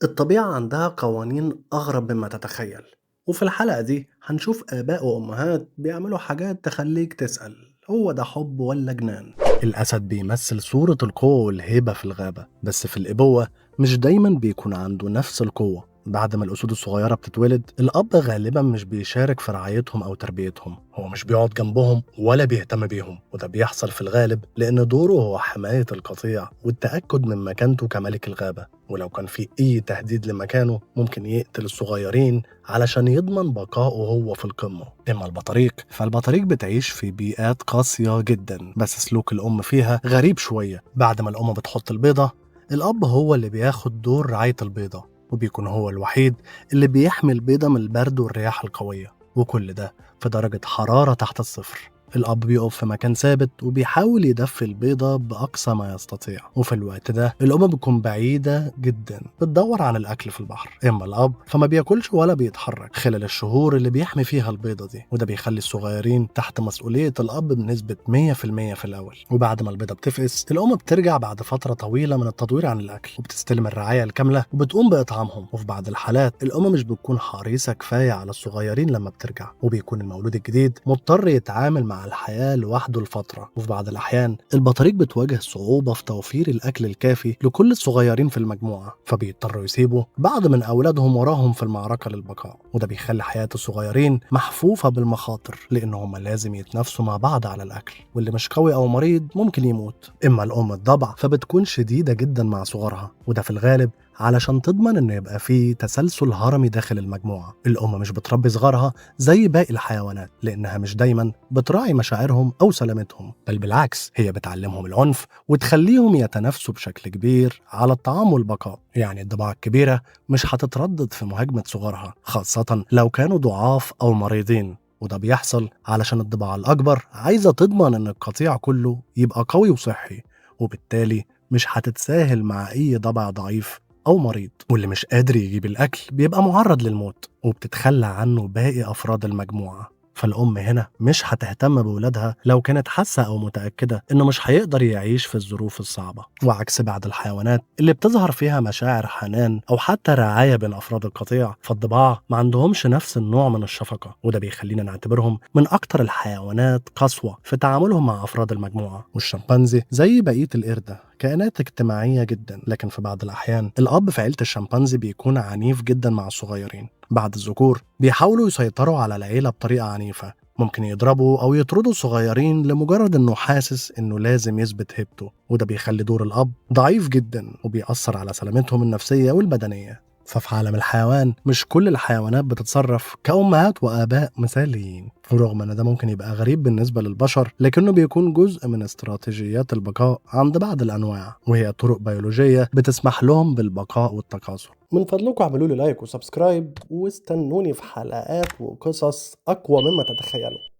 الطبيعة عندها قوانين أغرب مما تتخيل، وفي الحلقة دي هنشوف آباء وأمهات بيعملوا حاجات تخليك تسأل هو ده حب ولا جنان. الأسد بيمثل صورة القوة والهيبة في الغابة، بس في الإبوة مش دايما بيكون عنده نفس القوة. بعد ما الأسود الصغيرة بتتولد، الأب غالبا مش بيشارك في رعايتهم أو تربيتهم، هو مش بيقعد جنبهم ولا بيهتم بيهم، وده بيحصل في الغالب لأن دوره هو حماية القطيع والتأكد من مكانته كملك الغابة. ولو كان في أي تهديد لمكانه ممكن يقتل الصغيرين علشان يضمن بقائه هو في القمة. إما فالبطاريق بتعيش في بيئات قاسية جدا، بس سلوك الأم فيها غريب شوية. بعد ما الأم بتحط البيضة، الأب هو اللي بياخد دور رعاية البيضة، وبيكون هو الوحيد اللي بيحمي البيضة من البرد والرياح القوية، وكل ده في درجة حرارة تحت الصفر. الأب بيقف في مكان ثابت وبيحاول يدفي البيضة بأقصى ما يستطيع، وفي الوقت ده الأم بتكون بعيدة جدا بتدور عن الأكل في البحر. إما الأب فما بياكلش ولا بيتحرك خلال الشهور اللي بيحمي فيها البيضة دي، وده بيخلي الصغيرين تحت مسؤولية الأب بنسبة 100% في الأول. وبعد ما البيضة بتفقس، الأم بترجع بعد فترة طويلة من التدوير عن الأكل وبتستلم الرعاية الكاملة وبتقوم بإطعامهم. وفي بعض الحالات الأم مش بتكون حريصة كفاية على الصغيرين لما بترجع، وبيكون المولود الجديد مضطر يتعامل مع الحياة لوحده لفترة. وفي بعض الأحيان البطاريق بتواجه صعوبة في توفير الأكل الكافي لكل الصغيرين في المجموعة، فبيضطروا يسيبوا بعض من أولادهم وراهم في المعركة للبقاء، وده بيخلي حياة الصغيرين محفوفة بالمخاطر لأنهم لازم يتنافسوا مع بعض على الأكل، واللي مش قوي أو مريض ممكن يموت. إما الأم الضبع فبتكون شديدة جدا مع صغارها، وده في الغالب علشان تضمن إنه يبقى فيه تسلسل هرمي داخل المجموعة. الأم مش بتربي صغارها زي باقي الحيوانات لأنها مش دايما بتراعي مشاعرهم أو سلامتهم، بل بالعكس هي بتعلمهم العنف وتخليهم يتنافسوا بشكل كبير على الطعام والبقاء. يعني الضباع الكبيرة مش هتتردد في مهاجمة صغارها، خاصة لو كانوا ضعاف أو مريضين، وده بيحصل علشان الضباع الأكبر عايزة تضمن إن القطيع كله يبقى قوي وصحي، وبالتالي مش هتتساهل مع أي ضبع ضعيف أو مريض. واللي مش قادر يجيب الأكل بيبقى معرض للموت وبتتخلى عنه باقي أفراد المجموعة. فالأم هنا مش هتهتم بولادها لو كانت حاسة أو متأكدة إنه مش هيقدر يعيش في الظروف الصعبة. وعكس بعض الحيوانات اللي بتظهر فيها مشاعر حنان أو حتى رعاية بين أفراد القطيع، فالضباع ما عندهمش نفس النوع من الشفقة، وده بيخلينا نعتبرهم من أكتر الحيوانات قسوة في تعاملهم مع أفراد المجموعة. والشمبانزي زي بقية القردة كائنات اجتماعية جدا، لكن في بعض الأحيان الأب في عيلة الشمبانزي بيكون عنيف جدا مع الصغيرين. بعد الذكور بيحاولوا يسيطروا على العيلة بطريقة عنيفة، ممكن يضربوا أو يطردوا الصغيرين لمجرد إنه حاسس إنه لازم يثبت هيبته، وده بيخلي دور الأب ضعيف جدا وبيأثر على سلامتهم النفسية والبدنية. ففي عالم الحيوان مش كل الحيوانات بتتصرف كأمهات وآباء مثاليين، ورغم ان ده ممكن يبقى غريب بالنسبة للبشر، لكنه بيكون جزء من استراتيجيات البقاء عند بعض الأنواع، وهي طرق بيولوجية بتسمح لهم بالبقاء والتكاثر. من فضلكم اعملوا لي لايك وسبسكرايب، واستنوني في حلقات وقصص أقوى مما تتخيلوا.